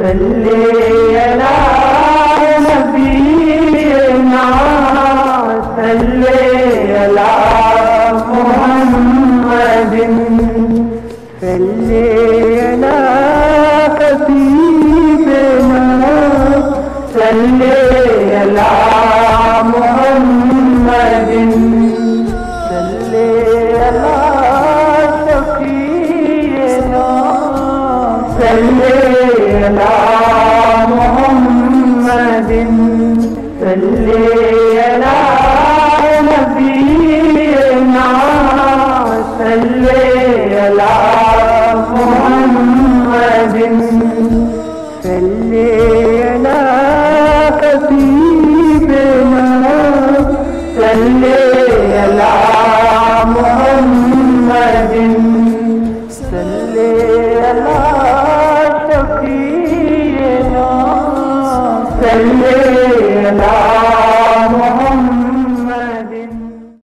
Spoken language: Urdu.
صلی علی نبینا صلی علی محمد صلی علی حبیبنا صلی علی محمد صلی علی شفیعنا صلی علی محمد صلی علی نبینا صلی علی محمد صلی علی حبیبنا صلی علی محمد صلی علی شفیعنا صلی علی